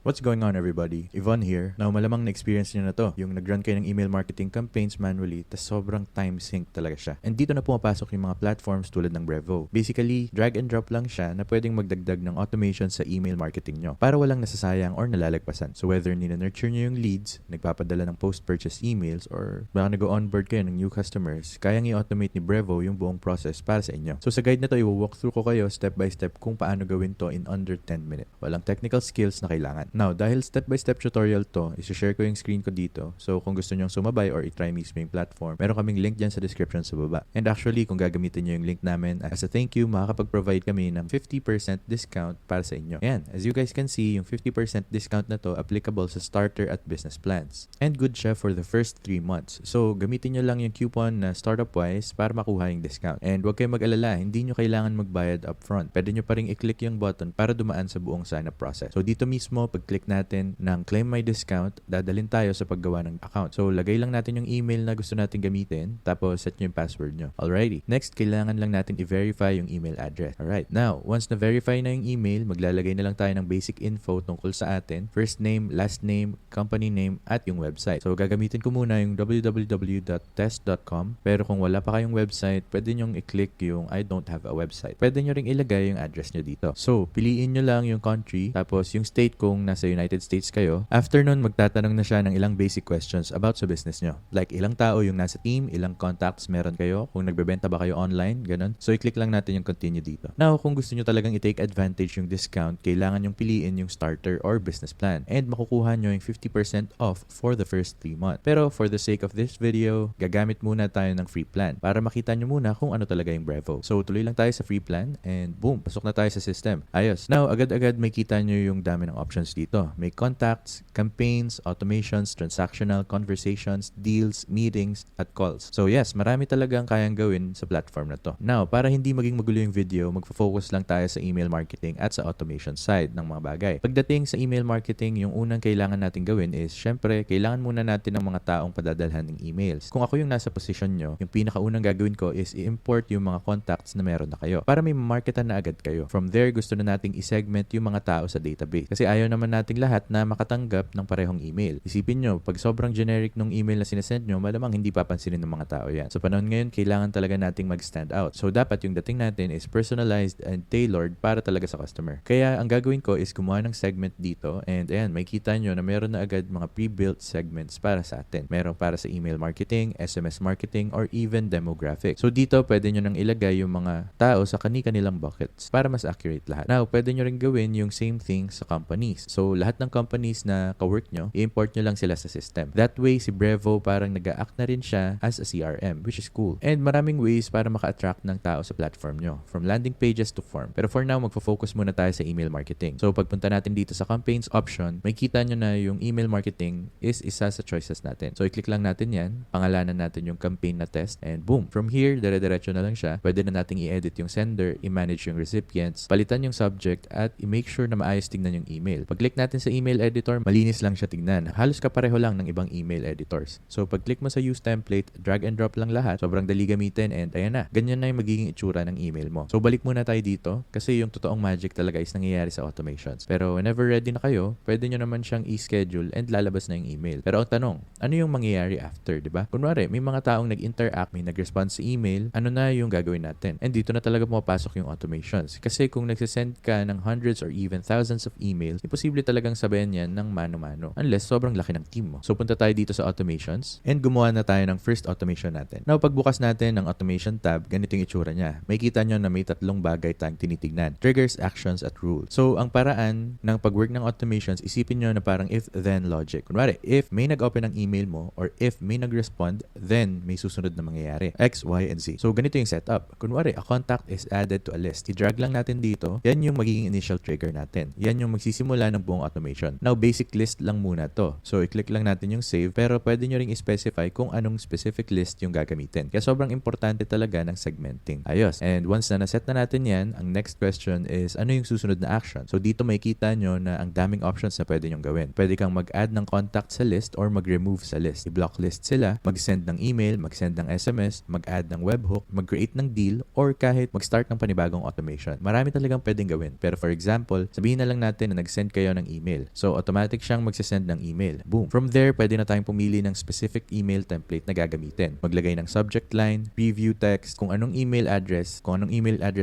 What's going on, everybody? Yvonne here. Now, malamang na-experience nyo na to. Yung nag-run kayo ng email marketing campaigns manually, tas sobrang time sink talaga siya. And dito na pumapasok yung mga platforms tulad ng Brevo. Basically, drag and drop lang siya na pwedeng magdagdag ng automation sa email marketing nyo para walang nasasayang or nalalagpasan. So whether nina-nurture nyo yung leads, nagpapadala ng post-purchase emails, or baka nag-onboard kayo ng new customers, kayang i-automate ni Brevo yung buong process para sa inyo. So sa guide na to, i-walk through ko kayo step by step kung paano gawin to in under 10 minutes. Walang technical skills na kailangan. Now, dahil step-by-step tutorial to, isi-share ko yung screen ko dito. So, kung gusto nyong sumabay or i-try mismo yung platform, meron kaming link dyan sa description sa baba. And actually, kung gagamitin nyo yung link namin, as a thank you, makakapag-provide kami ng 50% discount para sa inyo. Ayan, as you guys can see, yung 50% discount na to applicable sa starter at business plans. And good siya for the first 3 months. So, gamitin nyo lang yung coupon na StartupWise para makuha yung discount. And huwag kayong mag-alala, hindi nyo kailangan magbayad upfront. Pwede nyo pa rin i-click yung button para dumaan sa buong sign-up process. So, dito mismo, pag-click natin ng Claim My Discount, dadalhin tayo sa paggawa ng account. So, lagay lang natin yung email na gusto natin gamitin, tapos set nyo yung password nyo. Alrighty. Next, kailangan lang natin i-verify yung email address. Alright. Now, once na-verify na yung email, maglalagay na lang tayo ng basic info tungkol sa atin. First name, last name, company name, at yung website. So, gagamitin ko muna yung www.test.com. Pero kung wala pa kayong website, pwede nyong i-click yung I don't have a website. Pwede nyo ring ilagay yung address nyo dito. So, piliin nyo lang yung country, tapos yung state kung nasa United States kayo. After nun, magtatanong na siya ng ilang basic questions about sa business nyo. Like, ilang tao yung nasa team, ilang contacts meron kayo, kung nagbebenta ba kayo online, ganun. So, i-click lang natin yung continue dito. Now, kung gusto nyo talagang i-take advantage yung discount, kailangan yung piliin yung starter or business plan. And makukuha nyo yung 50% off for the first 3 months. Pero, for the sake of this video, gagamit muna tayo ng free plan para makita nyo muna kung ano talaga yung Brevo. So, tuloy lang tayo sa free plan and boom, pasok na tayo sa system. Ayos. Now, agad-agad may kita nyo yung dami ng options dito. May contacts, campaigns, automations, transactional, conversations, deals, meetings, at calls. So yes, marami talagang kayang gawin sa platform na to. Now, para hindi maging magulo yung video, magfo-focus lang tayo sa email marketing at sa automation side ng mga bagay. Pagdating sa email marketing, yung unang kailangan natin gawin is, syempre, kailangan muna natin ng mga taong padadalhan ng emails. Kung ako yung nasa position nyo, yung pinakaunang gagawin ko is i-import yung mga contacts na meron na kayo para may marketan na agad kayo. From there, gusto na nating i-segment yung mga tao sa database. Kasi ayaw naman nating lahat na makatanggap ng parehong email. Isipin nyo, pag sobrang generic nung email na sinesend nyo, malamang hindi papansinin ng mga tao yan. Sa panahon ngayon, kailangan talaga nating mag-stand out. So, dapat yung dating natin is personalized and tailored para talaga sa customer. Kaya, ang gagawin ko is gumawa ng segment dito and ayan, may kita nyo na meron na agad mga pre-built segments para sa atin. Meron para sa email marketing, SMS marketing, or even demographic. So, dito, pwede nyo nang ilagay yung mga tao sa kani-kanilang buckets para mas accurate lahat. Now, pwede nyo rin gawin yung same thing sa companies. So, lahat ng companies na ka-work nyo, i-import nyo lang sila sa system. That way, si Brevo parang nag-a-act na rin siya as a CRM, which is cool. And maraming ways para maka-attract ng tao sa platform nyo, from landing pages to form. Pero for now, magfo-focus muna tayo sa email marketing. So, pagpunta natin dito sa campaigns option, may kita nyo na yung email marketing is isa sa choices natin. So, i-click lang natin yan, pangalanan natin yung campaign na test, and boom! From here, dire-diretso na lang siya. Pwede na nating i-edit yung sender, i-manage yung recipients, palitan yung subject, at i-make sure na maayos tingnan yung email. Pag-click natin sa email editor, malinis lang siya tignan. Halos kapareho lang ng ibang email editors. So, pag-click mo sa use template, drag and drop lang lahat. Sobrang dali gamitin and ayan na. Ganyan na yung magiging itsura ng email mo. So, balik muna tayo dito kasi yung totoong magic talaga is nangyayari sa automations. Pero whenever ready na kayo, pwede nyo naman siyang i-schedule and lalabas na yung email. Pero ang tanong, ano yung mangyayari after, di ba? Kunwari, may mga taong nag-interact, may nag-respond sa email, ano na yung gagawin natin? And dito na talaga pumapasok yung automations. Kasi kung nagsisend ka ng hundreds or even thousands of emails, imposible talagang sabayan yan ng mano-mano unless sobrang laki ng team mo. So, punta tayo dito sa automations and gumawa na tayo ng first automation natin. Now, pagbukas natin ng automation tab, ganito yung itsura niya. May kita nyo na may 3 bagay tayong tinitignan. Triggers, actions, at rules. So, ang paraan ng pag-work ng automations, isipin nyo na parang if-then logic. Kunwari, if may nag-open ng email mo or if may nag-respond, then may susunod na mangyayari. X, Y, and Z. So, ganito yung setup. Kunwari, a contact is added to a list. I-drag lang natin dito. Yan yung magiging initial trigger natin. Yan yung magsisimula ng buong automation. Now, basic list lang muna to. So, i-click lang natin yung save, pero pwede nyo ring i-specify kung anong specific list yung gagamitin. Kaya sobrang importante talaga ng segmenting. Ayos. And once na naset na natin yan, ang next question is, ano yung susunod na action? So, dito makikita nyo na ang daming options na pwede nyong gawin. Pwede kang mag-add ng contact sa list or mag-remove sa list. I-block list sila, mag-send ng email, mag-send ng SMS, mag-add ng webhook, mag-create ng deal, or kahit mag-start ng panibagong automation. Marami talagang pwedeng gawin. Pero for example, sabihin na lang natin na nag-send kayo kayo ng email. So, automatic siyang magsisend ng email. Boom. From there, pwede na tayong pumili ng specific email template na gagamitin. Maglagay ng subject line, preview text, kung anong email address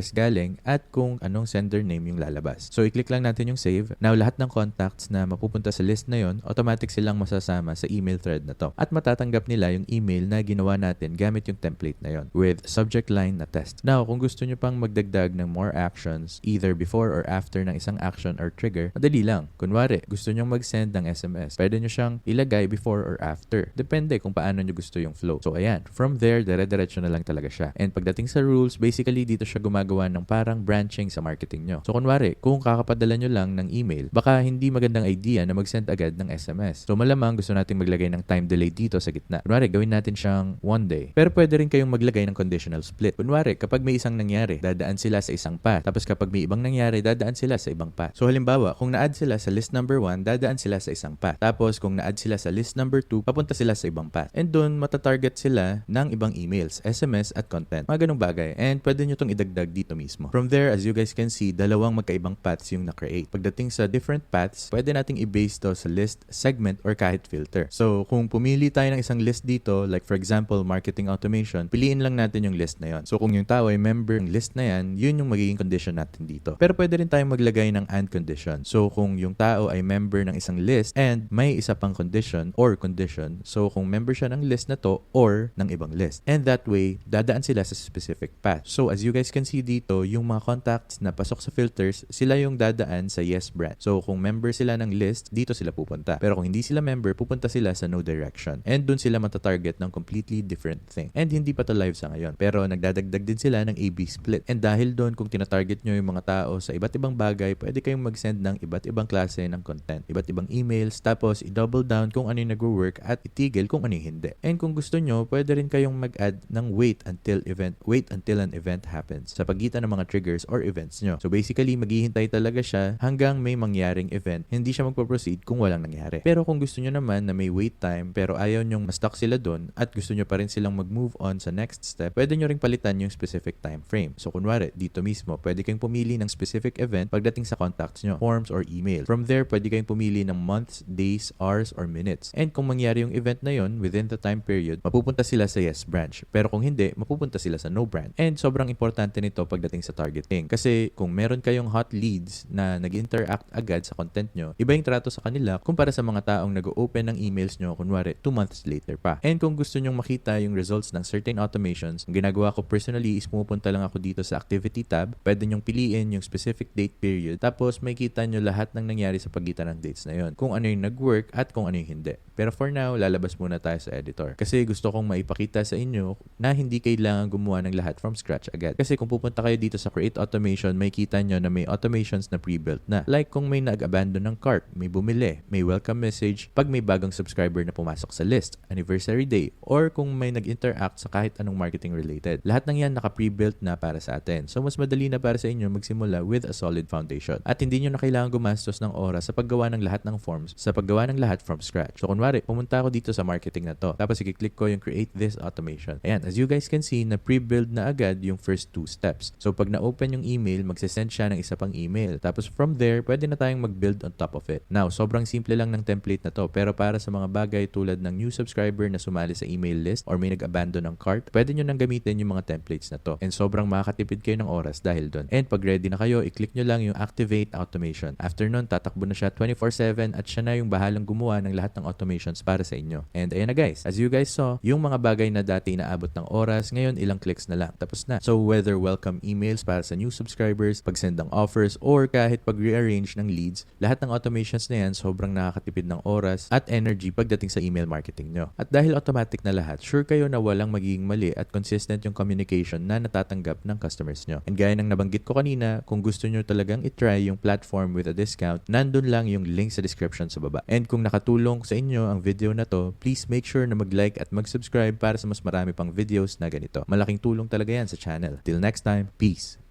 galing, at kung anong sender name yung lalabas. So, i-click lang natin yung save. Now, lahat ng contacts na mapupunta sa list na yon, automatic silang masasama sa email thread na to. At matatanggap nila yung email na ginawa natin gamit yung template na yon with subject line na test. Now, kung gusto nyo pang magdagdag ng more actions, either before or after ng isang action or trigger, madali lang. Kunwari, gusto nyo mag-send ng SMS. Pwede nyo siyang ilagay before or after. Depende kung paano nyo gusto yung flow. So, ayan. From there, dire-diretso na lang talaga siya. And pagdating sa rules, basically, dito siya gumagawa ng parang branching sa marketing nyo. So, kunwari, kung kakapadala nyo lang ng email, baka hindi magandang idea na mag-send agad ng SMS. So, malamang gusto natin maglagay ng time delay dito sa gitna. Kunwari, gawin natin siyang 1 day. Pero pwede rin kayong maglagay ng conditional split. Kunwari, kapag may isang nangyari, dadaan sila sa isang path. Tapos kapag may ibang nangyari, dadaan sila sa ibang path. So, halimbawa, kung na-add sila sa list number 1, dadaan sila sa isang path. Tapos, kung na-add sila sa list number 2, papunta sila sa ibang path. And doon, matatarget sila ng ibang emails, SMS at content. Mga ganung bagay. And pwede nyo itong idagdag dito mismo. From there, as you guys can see, dalawang magkaibang paths yung na-create. Pagdating sa different paths, pwede nating i-base to sa list, segment, or kahit filter. So, kung pumili tayo ng isang list dito, like for example, marketing automation, piliin lang natin yung list na yon. So, kung yung tao ay member ng list na yan, yun yung magiging condition natin dito. Pero pwede rin tayong maglagay ng and condition. So, kung yung tao ay member ng isang list and may isa pang condition or condition, so kung member siya ng list na to or ng ibang list. And that way, dadaan sila sa specific path. So, as you guys can see dito, yung mga contacts na pasok sa filters, sila yung dadaan sa yes branch. So, kung member sila ng list, dito sila pupunta. Pero kung hindi sila member, pupunta sila sa no direction. And dun sila matatarget ng completely different thing. And hindi pa to live sa ngayon. Pero nagdadagdag din sila ng A-B split. And dahil doon, kung tinatarget nyo yung mga tao sa iba't ibang bagay, pwede kayong mag-send ng iba't ibang klase ng content, iba't ibang emails, tapos i-double down kung ano yung nag-work at itigil kung ano yung hindi. And kung gusto nyo, pwede rin kayong mag-add ng wait until an event happens sa pagitan ng mga triggers or events nyo. So basically, maghihintay talaga siya hanggang may mangyaring event. Hindi siya magpo-proceed kung walang nangyari. Pero kung gusto nyo naman na may wait time pero ayaw nyong ma-stuck sila doon at gusto nyo pa rin silang mag-move on sa next step, pwede nyo rin palitan yung specific time frame. So kunwari, dito mismo, pwede kayong pumili ng specific event pagdating sa contacts nyo, forms or email. From there, pwede kayong pumili ng months, days, hours, or minutes. And kung mangyari yung event na yon within the time period, mapupunta sila sa yes branch. Pero kung hindi, mapupunta sila sa no branch. And sobrang importante nito pagdating sa targeting. Kasi kung meron kayong hot leads na nag-interact agad sa content nyo, iba yung trato sa kanila kumpara sa mga taong nag-open ng emails nyo, kunwari, 2 months later pa. And kung gusto nyong makita yung results ng certain automations, ang ginagawa ko personally is pumupunta lang ako dito sa activity tab. Pwede nyong piliin yung specific date period. Tapos may kita nyo lahat ng nangyari sa pagitan ng dates na yon. Kung ano yung nag-work at kung ano yung hindi. Pero for now, lalabas muna tayo sa editor. Kasi gusto kong maipakita sa inyo na hindi kailangan gumawa ng lahat from scratch agad. Kasi kung pupunta kayo dito sa create automation, may kita nyo na may automations na pre-built na. Like kung may nag-abandon ng cart, may bumili, may welcome message pag may bagong subscriber na pumasok sa list, anniversary day, or kung may nag-interact sa kahit anong marketing related. Lahat ng yan naka-pre-built na para sa atin. So mas madali na para sa inyo magsimula with a solid foundation. At hindi nyo na kailangan gumastos ng oras sa paggawa ng lahat ng forms, sa paggawa ng lahat from scratch. So kunwari, pumunta ako dito sa marketing na to. Tapos i-click ko yung create this automation. Ayan, as you guys can see, na pre-build na agad yung first 2 steps. So pag na-open yung email, magsisend siya ng isa pang email. Tapos from there, pwede na tayong mag-build on top of it. Now, sobrang simple lang ng template na to. Pero para sa mga bagay tulad ng new subscriber na sumali sa email list or may nag-abandon ng cart, pwede nyo nang gamitin yung mga templates na to. And sobrang makakatipid kayo ng oras dahil doon. And pag ready na kayo, i-click nyo lang yung activate automation. After nun, tatakbo na siya 24/7 at siya na yung bahalang gumawa ng lahat ng automations para sa inyo. And ayan na guys, as you guys saw, yung mga bagay na dati inaabot ng oras, ngayon ilang clicks na lang. Tapos na. So whether welcome emails para sa new subscribers, pag-send ng offers, or kahit pag-rearrange ng leads, lahat ng automations na yan sobrang nakakatipid ng oras at energy pagdating sa email marketing nyo. At dahil automatic na lahat, sure kayo na walang magiging mali at consistent yung communication na natatanggap ng customers nyo. And gaya ng nabanggit ko kanina, kung gusto nyo talagang itry yung platform with a discount, nandun lang yung link sa description sa baba. And kung nakatulong sa inyo ang video na to, please make sure na mag-like at mag-subscribe para sa mas marami pang videos na ganito. Malaking tulong talaga yan sa channel. Till next time, peace!